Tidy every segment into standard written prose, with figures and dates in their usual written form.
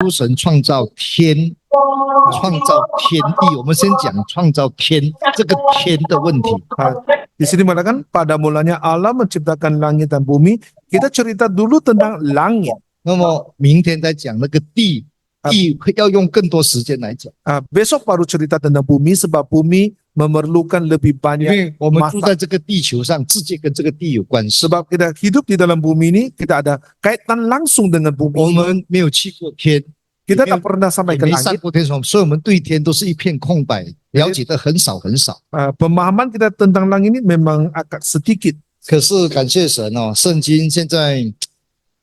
神创造天，创造天地。我们先讲创造天这个天的问题。Di sini mengatakan pada mulanya Allah menciptakan langit dan bumi. Kita cerita dulu tentang langit. 那么明天再讲那个地，地要用更多时间来讲。Besok baru cerita tentang bumi sebab bumi memerlukan lebih 因 banyak 为我们住 masa. 在这个地球上，直接跟这个地有关系。 Sebab kita hidup di dalam bumi ini, kita ada kaitan langsung dengan 我 bumi. 们没有去过天， Kita tak pernah sampai 也 ke 没上 langit. 过天，所以我们对天都是一片空白，了解的很少很少。 Pemahaman kita tentang langit ini memang agak sedikit. 可是感谢神哦，圣经现在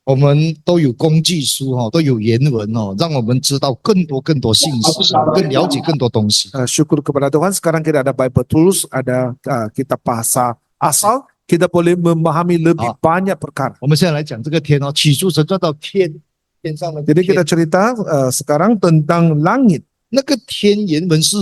我们都有工具书哦，都有原文哦，让我们知道更多信息，更了解更多东西。 Syukur kepada Tuhan, sekarang kita ada Bible Tools, ada kitab bahasa asal, kita boleh memahami lebih banyak perkara. 我们现在来讲这个天哦，起初神创造天，天上的 Jadi 天， kita cerita sekarang tentang langit. 那个天原文是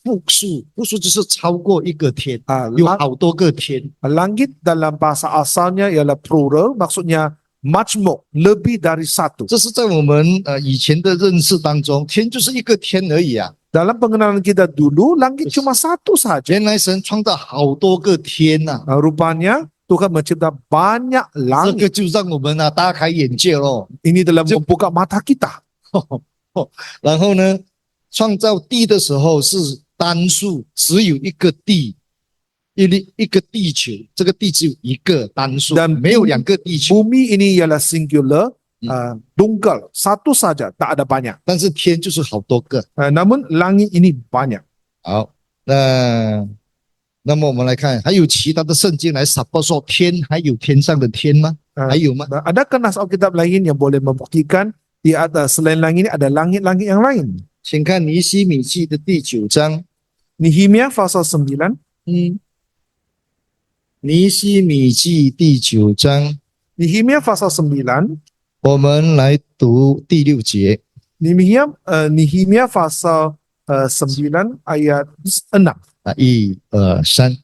复数，复数就是超过一个天，有好多个天。 Langit dalam bahasa asalnya ialah plural, maksudnya majmuk, lebih dari satu. 这是在我们以前的认识当中，天就是一个天而已啊。 Dalam pengenalan kita dulu, langit cuma satu saja. 原来神创造好多个天呐、 Rupanya Tuhan mencipta banyak 这 langit. 个就让我们大开眼界咯。 Ini dalam membuka mata kita. 然后呢，创造地的时候是单数，只有一个地，一个地球，这个地只有一个单数， Dan 没有两个地球。 Bumi ini ialah singular, tunggal, satu saja, tak ada banyak. 但是天就是好多个。 Namun langit ini banyak. 好，那么我们来看，还有其他的圣经来 support 说天还有天上的天吗？还有吗？ Adakah nas Alkitab lain yang boleh membuktikan di atas selain langit ini ada langit-langit yang lain? 请看尼希米记的第9章。 Nehemia pasal 9. 尼希米记第9章， Nehemia pasal 9. 我们来读第6节。 Nehemia pasal 9 ayat 6. 1、2、3，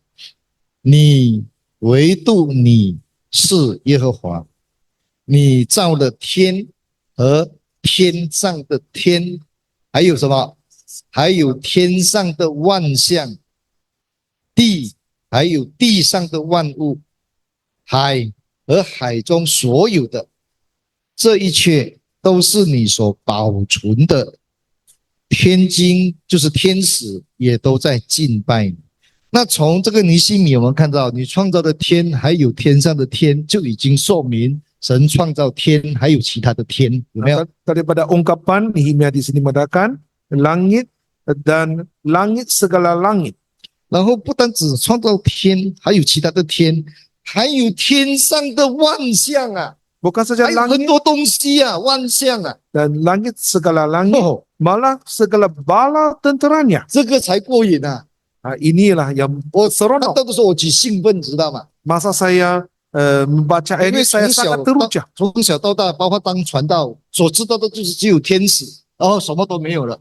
你唯独你是耶和华，你造了天和天上的天，还有什么？还有天上的万象，地还有地上的万物，海和海中所有的，这一切都是你所保存的。天经就是天使也都在敬拜你。那从这个尼希米我们看到，你创造的天还有天上的天，就已经说明神创造天还有其他的天，有没有？ Daripada ungkapan Nehemia di sini mengatakan langit dan langit segala langit. 然后不单只创造天，还有其他的天，还有天上的万象啊， Bukan saja 还有很 langit 多东西啊，万象啊， dan langit segala langit, malah segala bala tenteranya. 这个才过瘾啊！ Inilah yang 我看 seronok. 到的时候我举兴奋，知道吗？ Masa saya membaca 因 ini 为 saya sangat teruja. 从小到大，包括当传道所知道的就是只有天使，然后什么都没有了。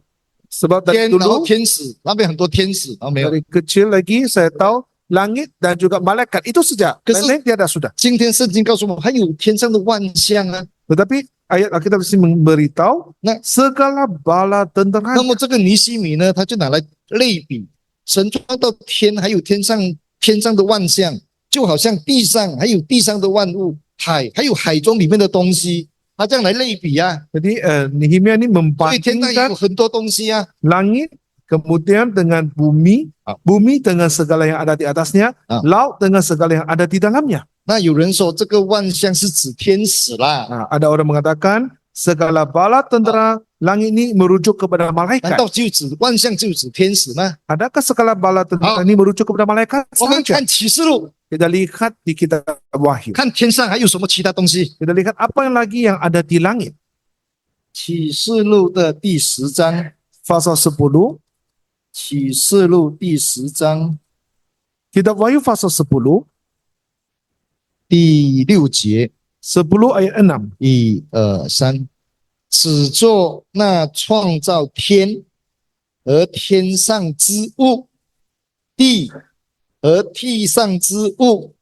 Sebab dari 然后 dulu 天使那边很多天使，然后没有。 dari kecil lagi saya tahu langit dan juga malaikat itu saja. Lain tiada sudah. 今天圣经告诉我们，还有天上的万象啊。 Tetapi ayat Alkitab di sini memberitahu segala bala 那 tenteranya. 么这个尼希米呢，他就拿来类比，神创造天，还有天上的万象，就好像地上还有地上的万物，海还有海中里面的东西，他这样来类比啊。 Jadi Nehemia ini 所以天上也有 membandingkan 很多东西啊。 langit kemudian dengan bumi, bumi dengan segala yang ada di atasnya, laut dengan segala yang ada di dalamnya. 那有人说这个万象是指天使啦， Ada orang mengatakan segala bala tentera langit ini merujuk kepada 难 malaikat. 道就指万象就指天使吗？ Adakah segala bala tentera ini merujuk kepada malaikat 我们 saja? 看启示录， Kita lihat di kitab Wahyu. 看天上还有什么其他东西。 Kita lihat apa yang lagi yang ada di langit. 启示录的第10章， Pasal 10, 启示录第10章 kitab Wahyu pasal 10, 第6节。 10 ayat 6. 1、2、3，只做那创造天和天上之物，地和地上之物，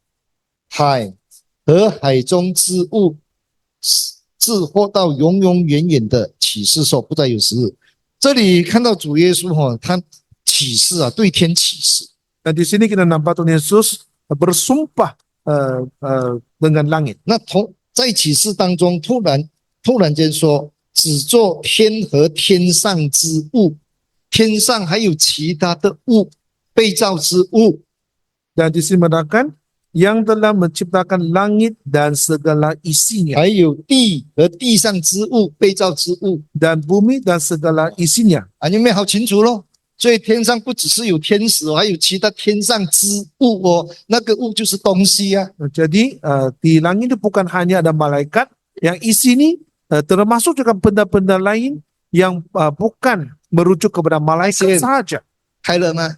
海和海中之物，至或到永永远远的启示说不再有时日。这里看到主耶稣他启示对天启示。 Dan di sini kita nampak Tuhan Yesus bersumpah dengan langit. 那在启示当中突然间说，只做天和天上之物，天上还有其他的物，被造之物。 Dan di sini mengatakan yang telah menciptakan langit dan segala isinya, 还有地和地上之物，被造之物。 dan bumi dan segala isinya. 有没有好清楚咯？所以天上不只是有天使还有其他天上之物那个物就是东西啊。 Jadi di langit itu bukan hanya ada malaikat, yang isi ini termasuk juga benda-benda lain yang bukan merujuk kepada malaikat saja. 开了吗？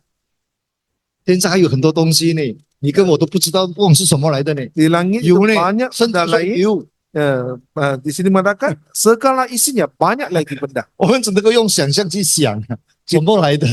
天上还有很多东西呢，你跟我都不知道不懂是什么来的呢。 Di langit itu 有呢， banyak 甚至 benda 说 lain. 有， Di sini mengatakan segala isinya, banyak lagi benda. 我们只能够用想象去想什么来的，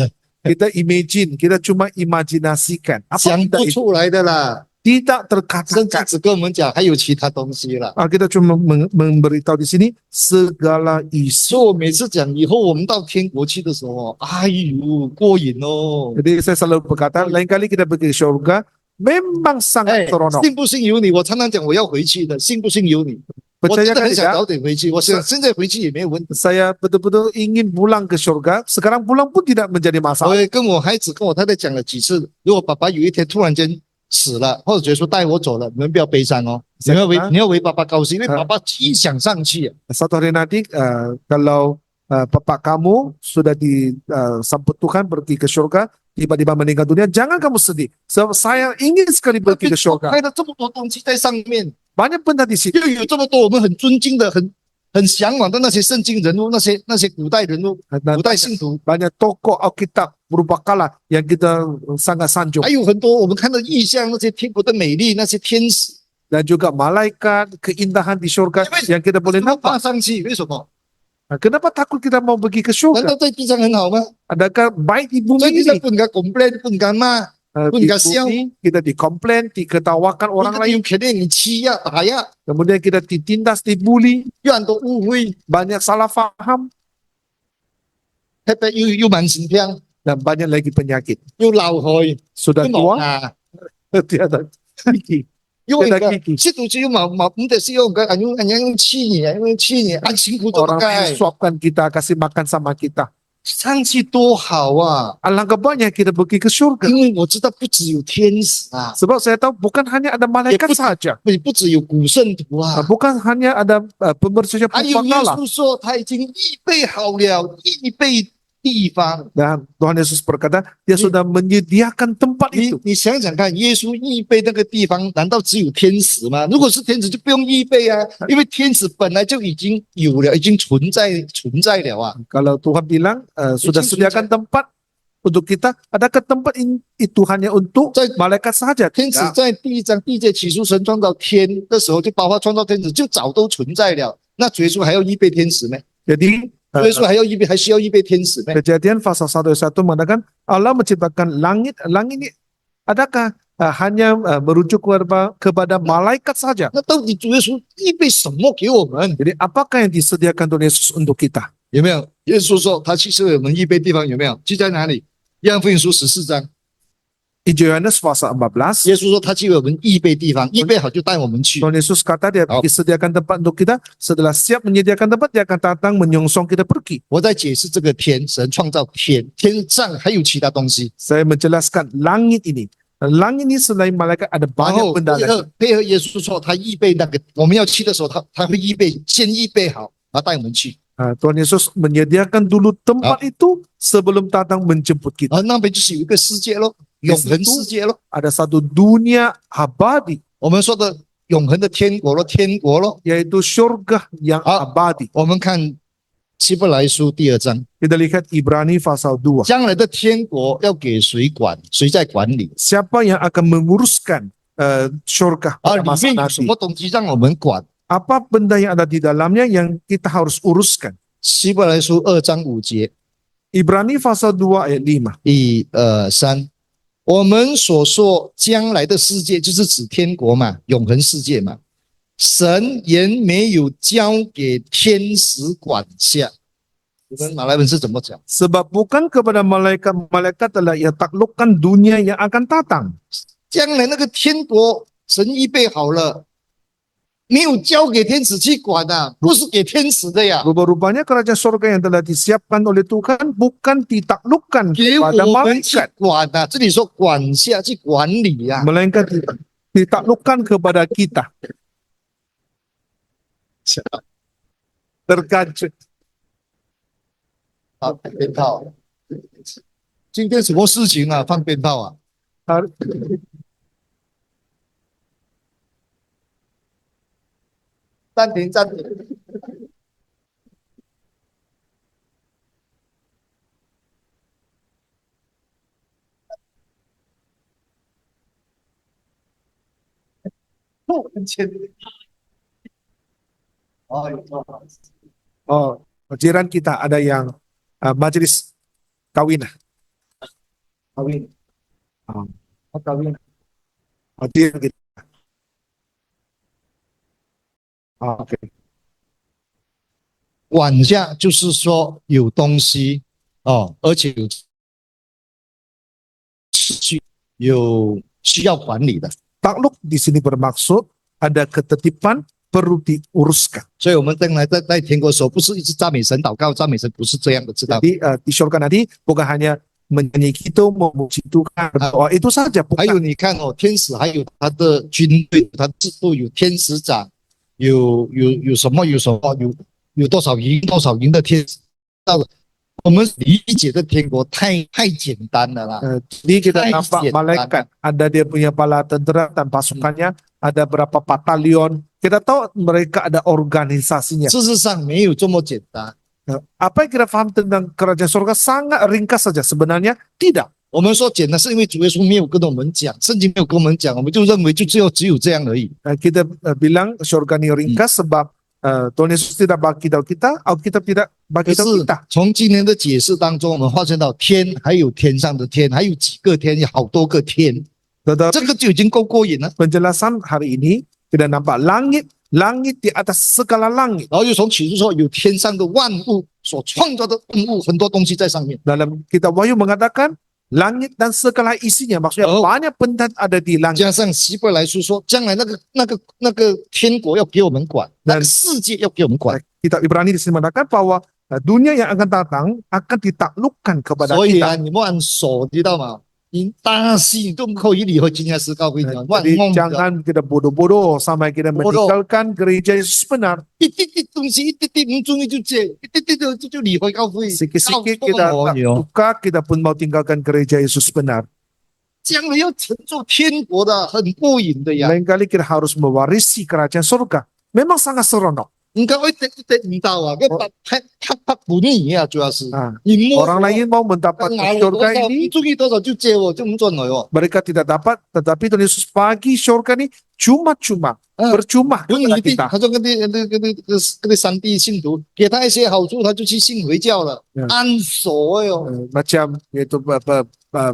Kita imagine, kita cuma imajinasikan. Apa 想 benda 不 itu? 出来的啦。 Tidak 甚至 terkatakan. 只跟我们讲还有其他东西啦。 Kita cuma memberitahu di sini segala isi. 所以我每次讲以后我们到天国去的时候，哎呦过瘾哦！ Jadi saya selalu berkata, lain kali kita pergi ke syurga, memang 哎 sangat seronok. 信不信由你，我常常讲我要回去的，信不信由你。我真 Percaya 的很 kan 想 tidak? 早点回去，我想现在回去也没有问题。 Saya betul-betul ingin pulang ke syurga. Sekarang pulang pun tidak menjadi 我 masalah. 也跟我孩子、跟我太太讲了几次，如果爸爸有一天突然间死了，或者耶稣带我走了，你们不要悲伤哦，你要为爸爸高兴，因为爸爸一想上去。 Satu hari nanti kalau papa kamu sudah disambut Tuhan pergi ke syurga, tiba-tiba meninggal dunia, jangan kamu sedih. Sebab saya ingin sekali pergi ke syurga. 拍了这么多东西在上面， Banyak benda di situ. 又有这么多我们很尊敬的、很向往的那些圣经人物，那些古代人物、 Dan 古代信徒， banyak tokoh Alkitab berupa kala yang kita sangat sanjung. 还有很多我们看到异象，那些天国的美丽，那些天使， Dan juga malaikat, keindahan di syurga yang kita 为 boleh 什么爬 nampak. 上去？为什么？ Kenapa takut kita mau pergi ke 难 syurga? 道在地上很好吗？ Adakah baik di 在 bumi 地上 ini? 不应该 complain，不应该骂， Di Pun kasihan. bumi kita dikomplain, diketawakan 我 orang 们 lain, 有肯定你欺压、打压， kemudian kita ditindas, dibully, 有很多误会， banyak salah faham, 又慢性病， dan banyak lagi penyakit. 又老害， Sudah 又 tua, 忙啊， tiada gigi. 因为 Tiada 个 gigi. 吃东西又唔得是用个，用气你，用气你，按辛苦做 Orang 该 lain，suapkan kita, kasih makan sama kita. 上去多好啊！ Alangkah banyak kita pergi ke syurga. 因为我知道不只有天使啊， Sebab saya tahu bukan hanya ada malaikat betul. saja, 不只有古圣徒啊， bukan hanya ada pembersih 还有耶 pupakala. 稣说他已经预备好了预备地方。 Dan Tuhan Yesus berkata, dia sudah menyediakan tempat 你 itu. 你想想看，耶稣预备那个地方，难道只有天使吗？如果是天使，就不用预备啊，因为天使本来就已经有了，已经存在了啊。 Kalau Tuhan bilang sudah sediakan tempat untuk kita, adakah tempat itu hanya untuk malaikat saja? 天使 Tidak. 在第一章第一节起初神创造天的时候，就包括创造天使，就早都存在了。那耶稣还要预备天使咩？ Jadi 耶稣还需要预备天使咩？ Kejadian pasal 1 ayat 1 mengatakan Allah menciptakan langit. Langit ini adakah hanya merujuk kepada malaikat saja? 那到底主耶稣预备什么给我们？ Jadi apakah yang disediakan Tuhan Yesus untuk kita? 有没有？耶稣说他其实为我们预备地方，有没有？记在哪里？约翰福音书14章， Injil Yohanes pasal 14, 耶稣说他去为我们预备地方，预备好就带我们去。 Tuhan Yesus kata dia Oh. disediakan tempat untuk kita. Setelah siap menyediakan tempat, dia akan datang menyongsong kita pergi. 我在解释这个天，神创造天，天上还有其他东西。 Saya menjelaskan langit ini. Langit ini selain malaikat ada 然 banyak 后 benda 配 lain. 合耶稣说他预备那个我们要去的时候，他会先预备好，然后带我们去。 Tuhan Yesus menyediakan dulu tempat itu sebelum datang menjemput kita. 那边就是有一个世界咯，永恒世界咯。 Ada satu dunia abadi, 我们说的永恒的天国咯，天国咯。 yaitu syurga yang abadi. 我们看希伯来书第2章， Kita lihat Ibrani pasal 2. 将来的天国要给谁管？谁在管理？ Siapa yang akan menguruskan syurga 啊， pada 里 masa 面有什 nanti? 么东西让我们管？ Apa benda yang ada di dalamnya yang kita harus uruskan? 希伯来书2章5节。 Ibrani pasal 2 ayat 5. 1、2、3，我们所说将来的世界，就是指天国嘛，永恒世界嘛。神也没有交给天使管辖。你们马来文是怎么讲？ Sebab bukan kepada malaikat-malaikat adalah ia taklukkan dunia yang akan datang. 将来那个天国神预备好了，没有交给天使去管啊，不是给天使的呀， Rupa-rupanya kerajaan surga yang telah disiapkan oleh Tuhan bukan ditaklukkan 给 kepada 我们去 malaikat, 管啊。这里说管辖去管理呀、 melainkan ditaklukkan kepada kita. Terkajut. 啊。鞭炮，今天什么事情啊？放鞭炮啊？ 暂停，暂停。哦，很前面。哦，有错。 Oh, jiran kita ada yang majelis kawin. Kawin. Oh, Kawin. jiran kita. Oh, oke. 管辖就是说有东西哦，而且有需要管理的。 Takluk di sini bermaksud ada ketertiban perlu diuruskan. 所以我们将来在天国的时候，不是一直赞美神、祷告、赞美神，不是这样的，知道吗？ Jadi di surga nanti bukan hanya menyanyi gitu, memuji Tuhan, berdoa itu saja. 还有 Bukan. 你看哦，天使还有他的军队，他制度有天使长，有什么有多少营的天使，到了我们理解的天国太简单了啦。 Jadi kita Hai, nampak siap, malaikat, ada dia punya bala tentera dan pasukannya, ada berapa batalion. Kita tahu mereka ada organisasinya. 事实上没有这么简单。 Apa yang kita paham tentang kerajaan surga sangat ringkas saja. Sebenarnya tidak. 我们说简单是因为主耶稣没有跟我们讲，圣经没有跟我们讲，我们就认为就只有这样而已。 Kita bilang surga ini ringkas sebab Tuhan Yesus tidak bagi tahu kita, Alkitab tidak 可 bagi 是 tahu kita. 从今天的解释当中，我们发现到天还有天上的天，还有几个天，有好多个天， Tetapi 这个就已经够过瘾了。 penjelasan hari ini tidak nampak langit di atas segala langit. 然后又从启示说有天上的万物所创造的万物，很多东西在上面。 Dalam kitab Wahyu mengatakan langit dan segala isinya, maksudnya Oh. banyak benda ada di langit. 加上希伯来书说，将来那个天国要给我们管，那个世界要给我们管。 Kitab Ibrani di sini mengatakan bahwa dunia yang akan datang akan ditaklukkan kepada 所以啊， kita. 你莫按手，知道吗？你大戏都可以理会今天是告诉你，万 Jadi 梦的 jangan kita bodoh-bodoh sampai kita Bodoh. meninggalkan gereja Yesus benar. 一滴滴东西，一滴滴唔中意就借，一滴滴就理会教会， Sikit-sikit 告 kita 诉我 tak 你哦， suka, kita pun mau tinggalkan gereja Yesus benar. 将来要乘坐天国的，很过瘾的呀。 Lain kali kita harus mewarisi kerajaan surga. Memang sangat seronok. 你讲一滴一滴唔到啊，个拍不腻呀，主要是 Ah, 你摸 orang lain mau mendapat 拿了多 surga 少， ini, 你中意多少就借我，就唔准来哦。 mereka tidak dapat, tetapi Tuhan Yesus bagi surga ini cuma-cuma, Ah. percuma 有你 kepada 一定， kita. 他说跟山地信徒给他一些好处，他就去信回教了，嗯安守哎哟。 Macam yaitu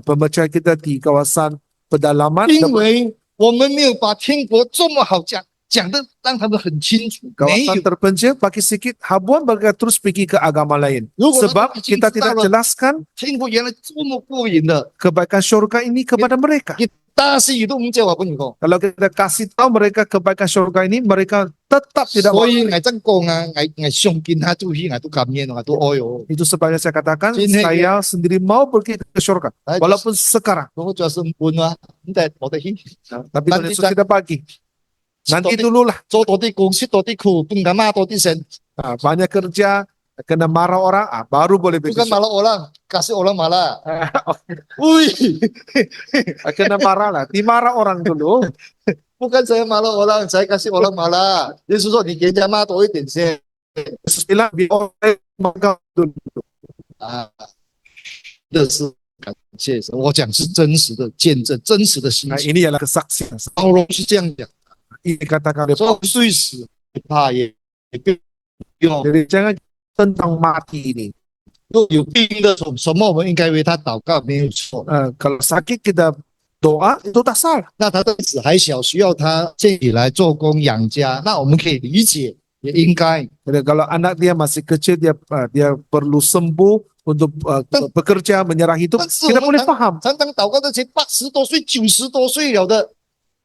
pemecah kita di kawasan pedalaman, 因为我们没有把天国这么好讲的，让他们很清楚。没 kawasan 有， terpencil bagi sedikit habuan mereka terus pergi ke agama lain. 如果 Sebab kita tidak jelaskan 天国原来这么过瘾的， kebaikan surga ini kepada mereka. 大戏都唔借我朋友 Kalau kita kasih tahu mereka kebaikan surga ini, mereka tetap 讲， tidak 所 mau. 以我真讲啊，我相信他就去，我都感恩，我都哎哟。 Itu sebabnya saya katakan, Ini- saya sendiri mau pergi ke surga. 哎， Walaupun sekarang. 我主要是问啊，唔得我得去， Tapi Tuhan Nanti Yesus tak- tidak bagi. Nanti dululah. 做多啲工，吃多啲苦，不敢骂多啲神， Banyak kerja, kena marah orang, baru boleh 不 pergi 敢 surga. 骂了orang，kasih orang malah。喂， Kena marah lah. Dimarah orang dulu. 不跟谁骂了orang，才kasih orang malah。耶稣说你给人家骂多一点先 Yesus bilang, biar orang marah dulu. 啊，这是感谢神。我讲是真实的见证，真实的心 Nah, 情。 ini adalah kesaksian. 包容是这样讲， Ini katakan oleh 说虽死不怕也不用。 Jadi jangan tentang mati ini. 若有病的什么，我们应该为他祷告，没有错。 Kalau sakit kita doa itu tak salah. 那他的子还小，需要他建起来做工养家，那我们可以理解，也应该。 Jadi kalau anak dia masih kecil, dia perlu sembuh untuk bekerja, menyerah hidup, 但是 kita 我们 boleh paham. 常常祷告那些80多岁、90多岁了的，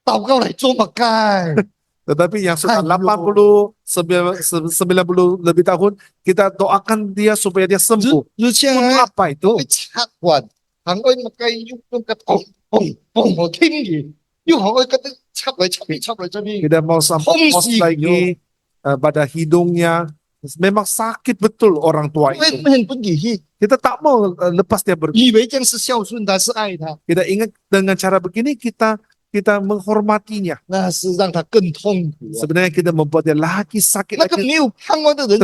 祷告来做嘛该？ Tetapi yang sudah Ayo. 90 lebih tahun, kita doakan dia supaya dia sembuh. 日向 Untuk 啊， apa itu? 会插管，行爱嘛该用个嘣嘣嘣，我听你，又行爱跟他插来插去插来插去， Tidak mau sampai pos Fungsi, lagi pada hidungnya. Memang sakit betul orang tua 因为 itu. 很不理解， Kita tak mau lepas dia pergi. 以为这样是孝顺他，是爱他， Kita ingat dengan cara begini kita menghormatinya. 那是让他更痛苦、啊。 Sebenarnya kita membuat dia lagi sakit 那个 lagi. 没有盼望的人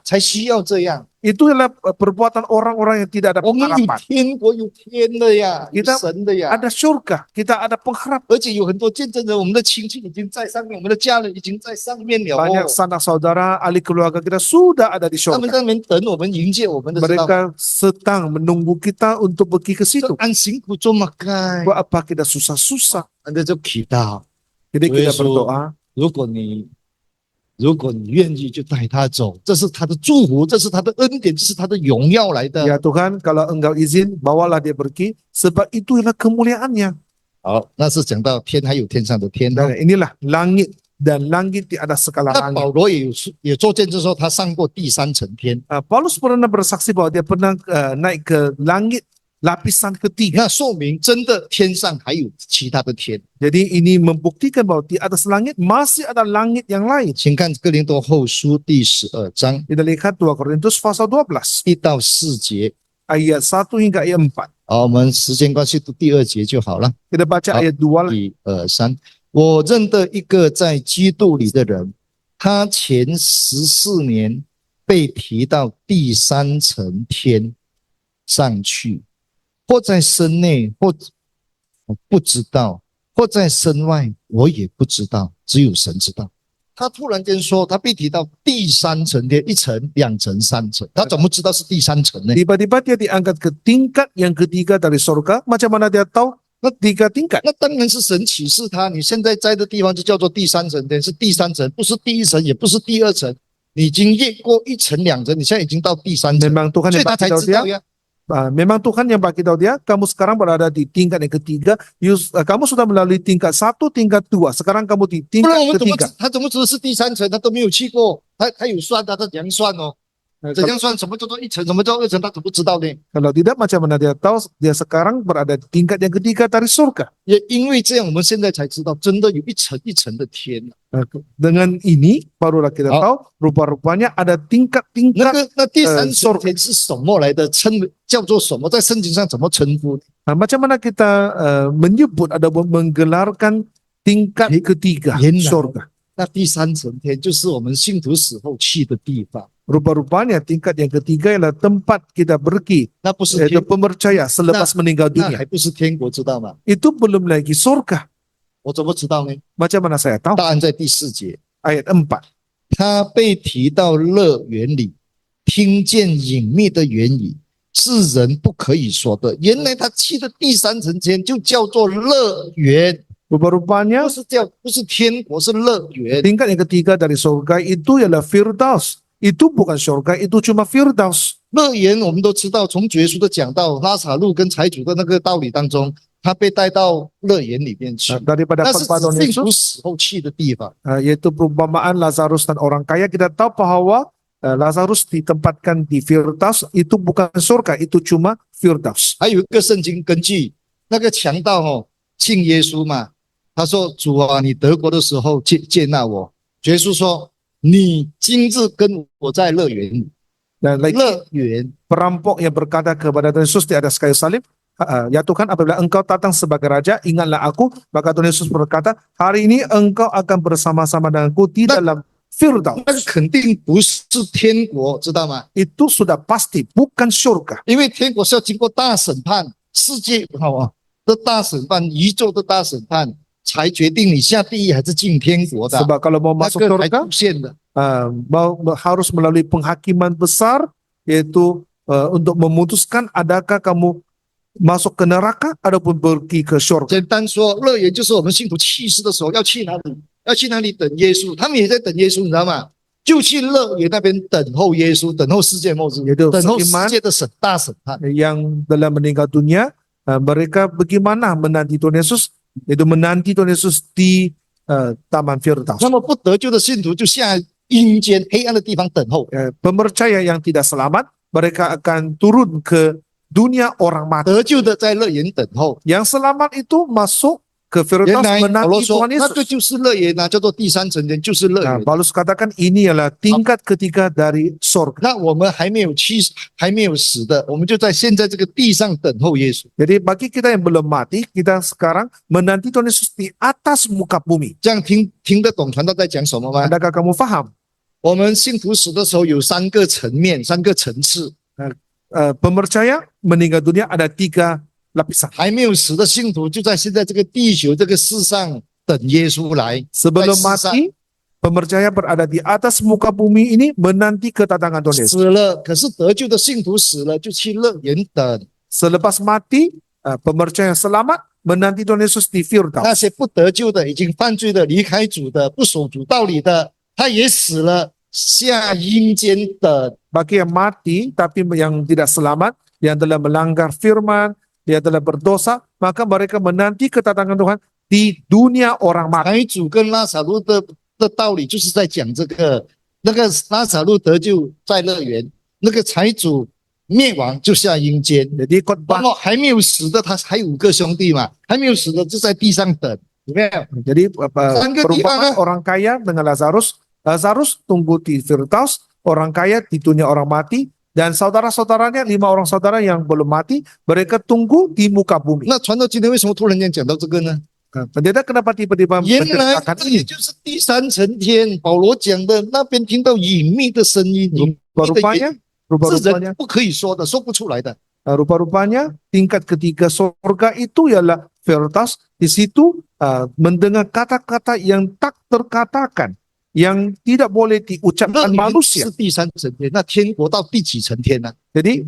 才需要这样。 Itu adalah perbuatan orang-orang yang tidak ada 我们有 pengharapan. 天国，有天的呀，有 Kita 神的呀， Ada surga, kita ada pengharapan. 而且有很多见证人，我们的亲戚已经在上面，我们的家人已经在上面了 Banyak 哦。 sanak saudara, ahli keluarga kita sudah ada di 他们 surga. 在那边等我们迎接我们的，知道吗？ Mereka sedang menunggu kita untuk pergi ke 就 situ. 按辛苦做嘛该， Buat apa kita susah-susah? 那就祈祷。 Jadi kita Yesus. berdoa, 如果你愿意，就带他走，这是他的祝福，这是他的恩典，这是他的荣耀来的。 ya Tuhan, kalau Engkau izin, bawalah dia pergi, sebab itu adalah kemuliaannya. 好，那是讲到天还有天上的天。 Dan inilah langit, dan langit di atas segala 那 langit. 保罗也做见证说，他上过第三层天。 Paulus pernah bersaksi bahwa dia pernah naik ke langit lapisan ketiga. 那说明真的天上还有其他的天。 Jadi ini membuktikan bahwa di atas langit masih ada langit yang lain. 请看哥林多后书第12章 Kita lihat 2 Korintus pasal 12 1到4节。 ayat 1 hingga ayat 4. 好，我们时间关系读第2节就好了。 Kita baca Hap. ayat 2 lah. 1、2、3，我认得一个在基督里的人，他前14年被提到第3层天上去，或在身内，或我不知道，或在身外，我也不知道，只有神知道。他突然间说，他被提到第3层天，1层、2层、3层，他怎么知道是第3层呢？ Tiba-tiba dia diangkat ke tingkat yang ketiga dari surga. Macam mana dia tahu? 3 tingkat. 那当然是神启示他，你现在在的地方就叫做第3层天，是第3层，不是第1层，也不是第2层，你已经越过1层、2层，你现在已经到第3层， Memang Tuhan 所以 yang 他才 bagi tahu 知道 dia. 呀。 Memang Tuhan yang bagi tahu dia, kamu sekarang berada di tingkat yang ketiga. Kamu sudah melalui tingkat 1, tingkat 2. Sekarang kamu di 不 tingkat 然我们怎么 ketiga. 他怎么知道是第3层？他都没有去过，他有算，他怎样算哦？怎 Kalau 样算？什么叫做1层？什么叫2层？他怎么知道呢？ tidak, macam mana dia tahu dia sekarang berada di tingkat yang ketiga dari surga. 也因为这样，我们现在才知道，真的有1层1层的天。 Dengan ini barulah kita Oh. tahu rupa-rupanya ada 那 tingkat-tingkat. 个那第3层 sorry 天是什么来的？叫做什么？在圣经上怎么称呼？ Macam mana kita menyebut ada menggelarkan tingkat ketiga Yenang. surga. 那第3层天就是我们信徒死后去的地方， Rupa-rupanya tingkat yang ketiga ialah tempat kita pergi, 那不是 yaitu 天， pemercaya selepas meninggal 那 dunia. 还不是天国，知道吗？ Itu belum lagi surga. 我怎么知道呢？ Macam mana saya tahu? 答案在第4节， Ayat 4. 他被提到乐园里，听见隐秘的言语，是人不可以说的。原来他去的第3层天就叫做乐园， Rupa-rupanya 不是天国，是乐园。 tingkat yang ketiga dari surga itu ialah Firdaus. Itu bukan surga, itu cuma Firdaus. 乐园我们都知道，从主耶稣的讲到拉撒路跟财主的那个道理当中，他被带到乐园里面去， Daripada 那是 perpaduan 指信徒 Yesus, 死后去的地方。 yaitu perumpamaan Lazarus dan orang kaya, kita tahu bahwa Lazarus ditempatkan di Firdaus, itu bukan surga, itu cuma Firdaus. 还有一个圣经根据那个强盗信耶稣嘛，他说主啊，你得国的时候接纳我。主耶稣说，你今日跟我在乐园里。 Dan lagi 乐园 perampok yang berkata kepada Tuhan Yesus di atas kayu salib, ya Tuhan, apabila engkau datang sebagai raja, ingatlah aku. Maka Tuhan Yesus berkata, hari ini engkau akan bersama-sama denganku di dalam Firdaus. 那个肯定不是天国，知道吗？ Itu sudah pasti bukan surga. 因为天国是要经过大审判，世界的大审判，宇宙的大审判，才决定你下地狱还是进天国的。 Sebab kalau mau 那 masuk 个才 surga, 出现的。 harus melalui penghakiman besar, yaitu untuk memutuskan adakah kamu masuk ke neraka ataupun pergi ke syurga. 简单说，乐园就是我们信徒去世的时候要去哪里？要去哪里等耶稣？他们也在等耶稣，你知道吗？就去乐园那边等候耶稣，等候世界末日， Yaitu 等候世 seiman 界的大审判。 yang telah meninggal dunia, mereka bagaimana menanti Tuhan Yesus, yaitu menanti Tuhan Yesus di Taman Firdaus. 那么不得救的信徒就下阴间黑暗的地方等候。 Pemercaya yang tidak selamat, mereka akan turun ke dunia orang mati. 得救的在乐园等候。 Yang selamat itu masuk ke 原 Firdaus 来保罗 menanti 说， Tuhan 那个 Yesus. 就是乐园啊，叫做第三层天，就是乐 Nah, 园。 Paulus katakan ini adalah tingkat ketiga dari surga. 那我们还没有还没有死的，我们就在现在这个地上等候耶稣。 Jadi bagi kita yang belum mati, kita sekarang menanti Tuhan Yesus di atas muka bumi. 这样听得懂传道在讲什么吗？ Adakah kamu faham? 我们信徒死的时候有三个层面，三个层次。 Pemercaya meninggal dunia ada 3 lapisan. 还没有死的信徒就在现在这个地球这个世上等耶稣来。 Sebelum 在世上 mati, pemercaya berada di atas muka bumi ini menanti kedatangan Tuhan Yesus. 死了，可是得救的信徒死了就去乐园等。 Selepas mati, pemercaya yang selamat menanti Tuhan Yesus di 那 Firdaus. 些不得救的、已经犯罪的、离开主的、不守主道理的，他也死了，下阴间等。 Bagi yang mati tapi yang tidak selamat, yang telah melanggar firman, dia telah berdosa, maka mereka menanti kedatangan Tuhan di dunia orang mati. 财主跟拉撒路的道理就是在讲这个，那个拉撒路得救在乐园，那个财主灭亡就下阴间。 Jadi 然 khotbah. 后还没有死的，他还有5个兄弟嘛，还没有死的就在地上等，有没有？ Jadi Sangka perumpamaan tiba, orang kaya dengan Lazarus. Lazarus tunggu di Firdaus, orang kaya di dunia orang mati, dan saudara-saudaranya 5 orang saudara yang belum mati, mereka tunggu di muka bumi. 那传道今天为什么突然间讲到这个呢？ Pendeta kenapa tiba-tiba 原来 menceritakan 这里 ini? 就是第三层天，保罗讲的那边听到隐秘的声音，隐秘的 Rupa-rupanya, 是 rupa-rupanya, 人不可以说的，说不出来的。 rupa-rupanya tingkat ketiga surga itu ialah Firdaus. Di situ mendengar kata-kata yang tak terkatakan, yang tidak boleh 乐 diucapkan 园 manusia. 是第三层天，那天国到第几层天呢？ Jadi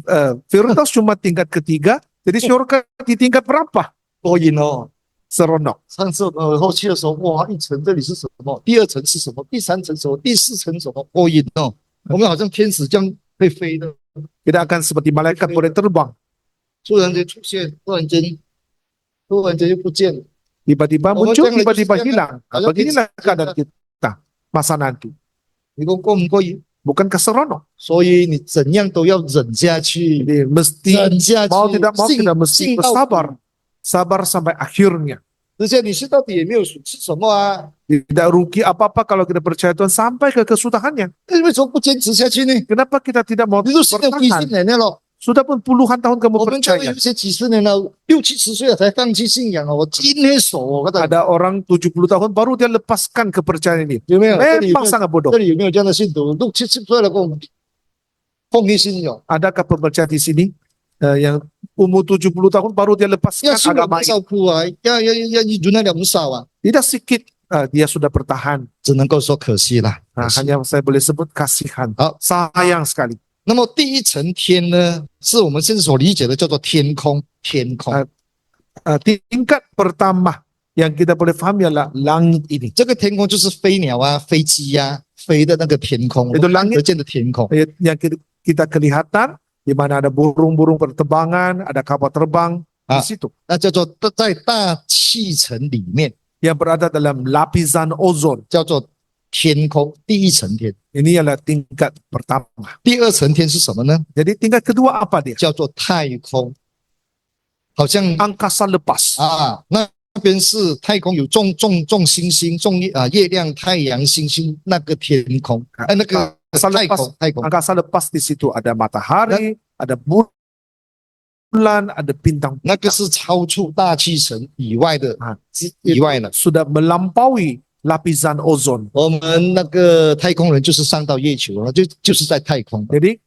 Firdaus cuma tingkat ketiga, jadi surga di tingkat berapa? 多音哦。 Seronok. 上次后期的时候，哇，一层这里是什么？第2层是什么？第3层什么？第4层什么？多音哦，我们好像天使这样会飞的， Tidak akan seperti malaikat boleh terbang. 突然间出现，突然间又不见了。 Tiba-tiba Oh, muncul, jangan tiba-tiba lanjutkan. hilang. Kalau Beginilah kita- keadaan kita masa nanti. 你说过不过瘾？ Bukankah seronok? 所以你怎样都要忍下去， Jadi mesti 忍下去， mau tidak mau 信 kita mesti 信到 bersabar. Sabar sampai akhirnya. 而且你是到底也没有是什么啊？ Tidak rugi apa-apa kalau kita percaya Tuhan sampai ke kesudahannya. 那为什么不坚持下去呢？ Kenapa kita tidak mau 你都信了几十 bertahan? 年了， Sudah pun puluhan tahun kamu 我们教会 percaya. 有些几十年了，60、70岁了才放弃信仰哦。我今天手，我跟他 Ada orang 70 tahun baru dia lepaskan kepercayaan ini. 有没有？这里有没 Memang 有 sangat bodoh. 这里有没有这样的信徒？60、70岁了，跟我放弃信仰， Adakah pemercaya di sini yang umur 70 tahun baru dia 要 lepaskan 信了 agama 多 ini? 少苦啊？要忍耐了不少啊， Tidak sedikit dia sudah bertahan. 只能够说可惜啦。 Hanya saya boleh sebut kasihan. 好， Sayang sekali. 那么第1层天呢，是我们现在所理解的叫做天空，天空。 Tingkat pertama yang kita boleh faham ialah langit ini. 这个天空就是飞鸟啊、飞机呀、飞的那个天空，我 Itu 们看 langit 得见的天空。 Yang kita kelihatan di mana ada burung-burung berterbangan, ada kapal terbang di Ah. situ 那叫做在大气层里面， yang berada dalam lapisan ozon. 叫做天空。第1层天， Ini adalah tingkat pertama. 第2层天是什么呢？ Jadi tingkat kedua apa dia? 叫做太空，好像 Angkasa lepas. 啊，那边是太空有众星星、月亮、太阳、星星那个天空，那个 Angkasa 太 lepas, 空，太空。 angkasa lepas di situ ada matahari, ada bulan, ada bintang. 那个是超出大气层以外的， Itu 以外呢。 sudah melampaui lapisan ozon. 我们那个太空人就是上到月球了，就是在太空。 Jadi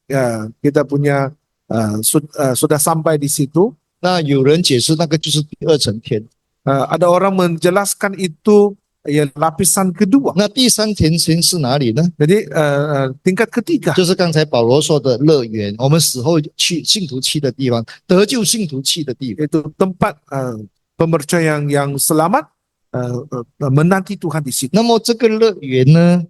kita punya sudah sampai di situ. 那有人解释那个就是第2层天， Ada orang menjelaskan itu ya lapisan kedua. 那第三甜心是哪里呢？ Jadi tingkat ketiga 就是刚才保罗说的乐园，我们死后去信徒去的地方，得救信徒去的地方。 yaitu tempat pemercaya yang selamat menanti Tuhan di situ. 那么这个乐园呢，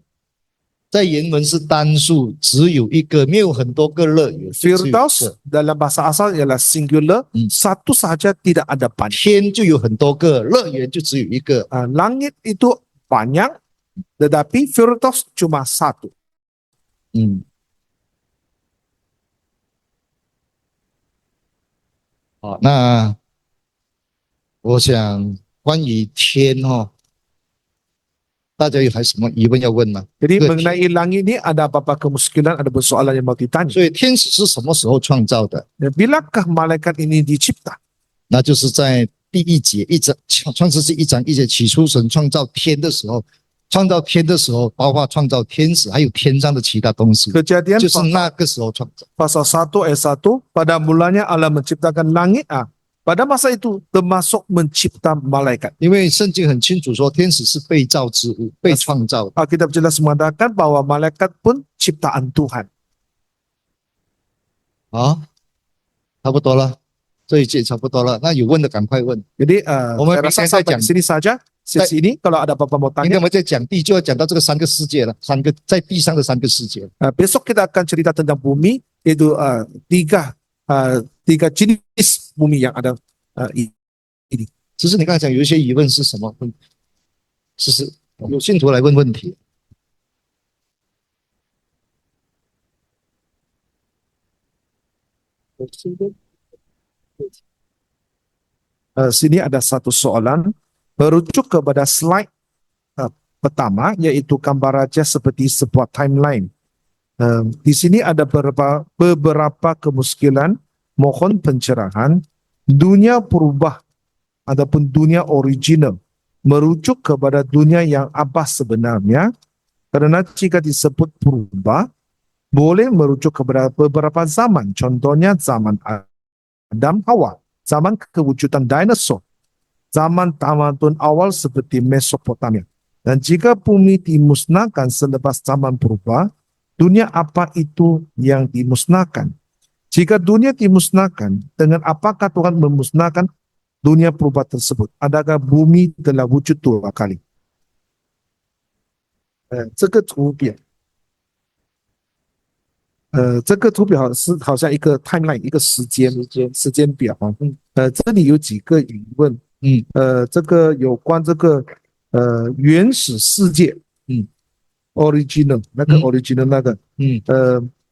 在原文是单数，只有一个，没有很多个乐园。只有一个 Firdaus dalam bahasa asal ialah singular, satu sahaja, tidak ada banyak. 天就有很多个，乐园就只有一个。 Langit itu banyak, tetapi Firdaus cuma satu. 好，那我想关于天大家有还什么疑问要问吗？ Jadi mengenai langit ini ada apa-apa kemuskilan, ada persoalan yang mau ditanya. 所以天使是什么时候创造的？ Bilakah malaikat ini dicipta? 那就是在第一节创世纪1章1节，起初神创造天的时候，包括创造天使，还有天上的其他东西， Kejadian 就是那个时候创造。 pasal 1 ayat 1, pada mulanya Allah menciptakan langit. Pada masa itu termasuk mencipta malaikat. 因为圣经很清楚说，天使是被造之物，被创造的。 Alkitab jelas mengatakan bahwa malaikat pun ciptaan Tuhan. 好，差不多了，这一节差不多了。那有问的赶快问。 Jadi Omar saya rasa bisa saya sampai jam- sini saja. Sesi ini kalau ada apa-apa mau 应该 tanya, 我们在讲地就要讲到这个3个世界了，在地上的3个世界。 besok kita akan cerita tentang bumi, yaitu tiga jenis bumi yang ada ini. 只是你刚才讲有一些疑问是什么？是有信徒来问问题。 Sini ada satu soalan merujuk kepada slide pertama, yaitu gambar raja seperti sebuah timeline. Di sini ada beberapa kemuskilan, mohon pencerahan. Dunia berubah ataupun dunia original merujuk kepada dunia yang apa sebenarnya, karena jika disebut berubah boleh merujuk kepada beberapa zaman, contohnya zaman Adam Hawa, zaman kewujudan dinosaur, zaman tamadun awal seperti Mesopotamia. Dan jika bumi dimusnahkan selepas zaman berubah, dunia apa itu yang dimusnahkan? Jika dunia dimusnahkan, dengan apakah Tuhan memusnahkan dunia berubah tersebut? Adakah bumi telah wujud 2 kali? 这个图表好像一个 timeline， 一个时间表。这里有几个疑问。这个有关这个原始世界，original 那个 original 那个，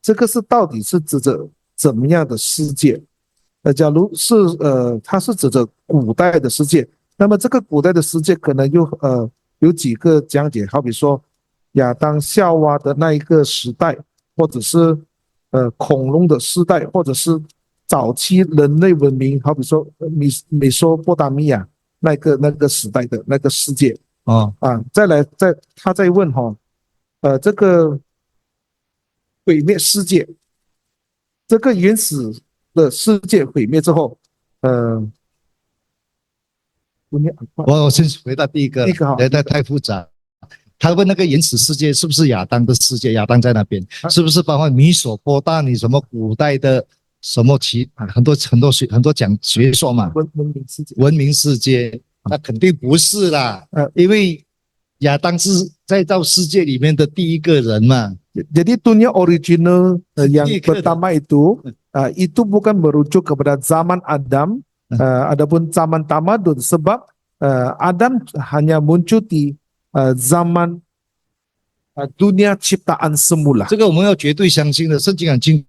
这个是到底是指着怎么样的世界？假如是它是指着古代的世界，那么这个古代的世界可能有几个讲解，好比说亚当夏娃的那一个时代，或者是恐龙的时代，或者是早期人类文明，好比说美索不达米亚那个时代的那个世界。再来他再问这个毁灭世界，这个原始的世界毁灭之后，我先回答第一个，太复杂。他问那个原始世界是不是亚当的世界？亚当在那边，是不是包括米索波大米什么古代的什么很多讲学说嘛？文明世界，那肯定不是啦。因为亚当是在造世界里面的第一个人嘛。Jadi dunia original yang pertama itu bukan merujuk kepada zaman Adam, adapun zaman tamadun, sebab Adam hanya muncul di zaman dunia ciptaan semula. 这个我们要绝对相信的，圣经很清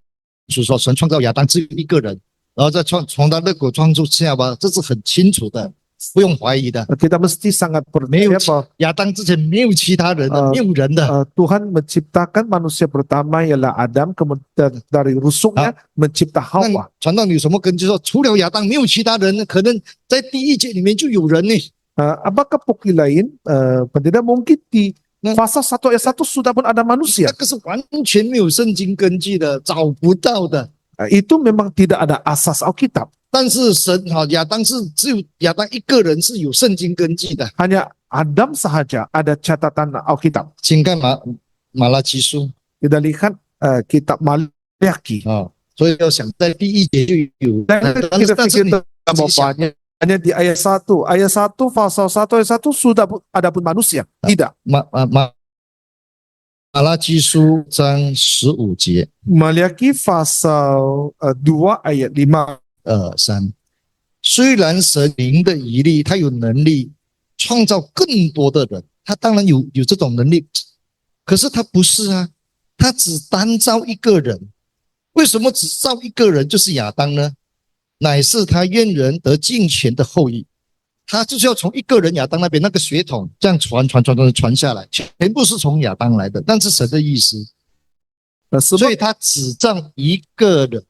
楚说神创造亚当只有一个人，然后再从他肋骨创出夏娃，这是很清楚的，不用怀疑的。 Kita mesti sangat percaya bahwa 亚当之前没有其他人的，没有人的。 Tuhan menciptakan manusia pertama ialah Adam, kemudian dari rusuknya mencipta Hawa. 传道有什么根据说除了亚当没有其他人？可能在第一节里面就有人呢。 Apakah bukti lain? Tidak mungkin di pasal 1 ayat 1 sudah pun ada manusia. 那个是完全没有圣经根据的，找不到的。 Itu memang tidak ada asas Alkitab. 但是神亚当是只有亚当一个人是有圣经根据的， Hanya Adam sahaja ada catatan Alkitab. 请看马拉基书 Kita lihat kitab Maliaki. 所以要想在第1节就有， Dan 但 kita 是 fikir 你 tentang bapaknya hanya di ayat 1. Ayat 1, pasal 1 ayat 1 sudah ada pun manusia. Tidak. 马拉基书章15节 Maliaki pasal 2 ayat 5. 3，虽然神灵的一力，他有能力创造更多的人，他当然有这种能力，可是他不是啊，他只单造一个人。为什么只造一个人就是亚当呢？乃是他愿人得敬虔的后裔，他就是要从一个人亚当那边那个血统这样传下来，全部是从亚当来的，但是神的意思，所以他只造一个人。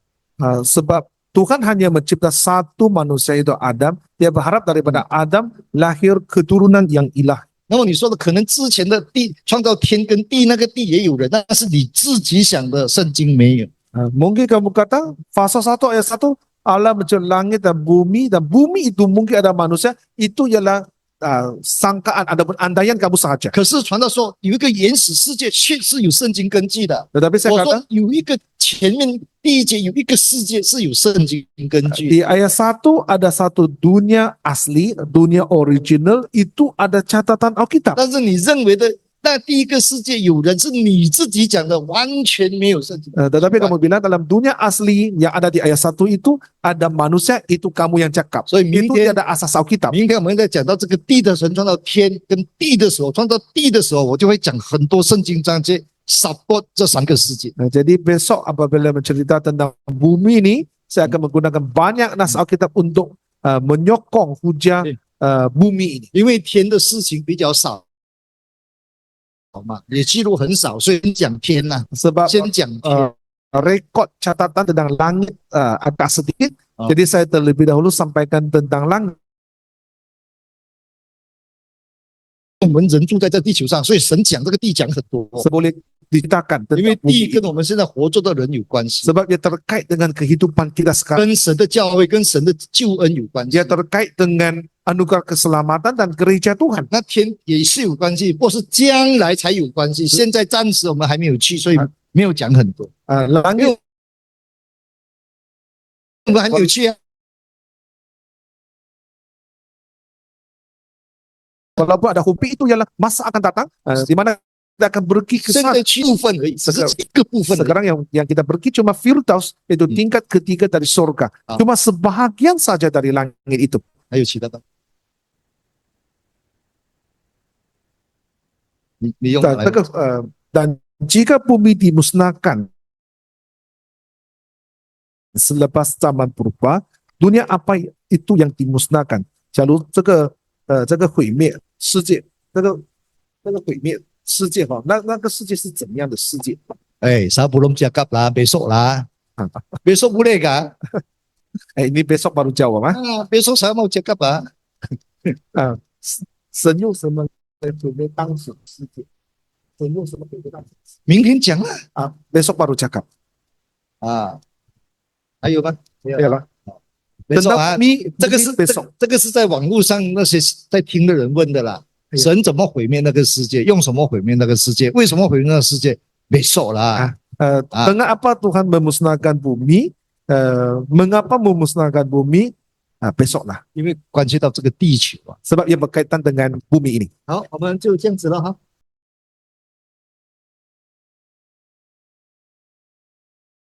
sebab Tuhan hanya mencipta satu manusia itu Adam. Dia berharap daripada Adam lahir keturunan yang ilahi. 那么你说的可能之前的地创造天跟地那个地也有人，但是你自己想的圣经没有。 Mungkin kamu kata pasal 1 ayat 1 Allah mencipta langit dan bumi itu mungkin ada manusia, itu ialah sangkaan ataupun andaian kamu sahaja. 可是传道说有一个原始世界确实有圣经根据的。 Tetapi saya 我 kata 说有一个前面第1节有一个世界是有圣经根据。 di ayat 1 ada satu dunia asli, dunia original, itu ada catatan Alkitab. 但是你认为的那第一个世界有人是你自己讲的，完全没有圣经。 Tetapi kamu bilang dalam dunia asli yang ada di ayat 1 itu ada manusia, itu kamu yang cakap. 所以明 Itu 天 ada asas Alkitab. 明天我们在讲到这个地的神创造天跟地的时候，创造地的时候，我就会讲很多圣经章节 support 这3个世界。 Jadi besok apabila mencerita tentang bumi ini, saya akan menggunakan banyak nas Alkitab untuk menyokong hujah bumi ini. 因为天的事情比较少嘛，也记录很少，所以讲天呐、 Sebab 先讲天。 rekod catatan tentang langit agak sedikit, jadi saya terlebih dahulu sampaikan tentang langit. 我们人住在这地球上，所以神讲这个地讲很多， Boleh diceritakan 因为 tentang 地 bumi 跟我们现在活着的人有关系， sebab dia terkait dengan kehidupan kita sekarang. 跟神的教会、跟神的救恩有关系 Dia。terkait dengan anugerah keselamatan dan gereja Tuhan. 那天也是有关系，不是将来才有关系。现在暂时我们还没有去，所以没有讲很多。 Langit 我们还没有去啊。 walaupun ada hobi itu ialah masa akan datang di mana kita akan pergi ke 现 sana. 在去部分而已，只是一个部分而已。 Sekarang yang kita pergi cuma Firdaus, itu tingkat ketiga dari surga. Cuma sebahagian saja dari langit itu. 还有其他的？你用哪来 Dan jika bumi dimusnahkan selepas zaman purba, dunia apa itu yang dimusnahkan? 假如这个毁灭世界，这个毁灭世界哈，那个世界是怎么样的世界？ saya belum cakap lah, besok lah. Besok boleh kah? Ini besok baru jawab ah. Besok saya mau cakap ah. 神用什么来毁灭当时的世界？神用什么毁灭当时的世界？明天讲啊。 besok baru cakap. 还有吗？没有了。 besok 啊， 这个是 besok. 这个是在网络上那些在听的人问的啦。神怎么毁灭那个世界？用什么毁灭那个世界？为什么毁灭那个世界？besok lah. Dengan apa Tuhan memusnahkan bumi? Mengapa memusnahkan bumi? Besok lah. 因为关系到这个地球啊。 Sebab ia berkaitan dengan bumi ini. 好，我们就这样子了哈。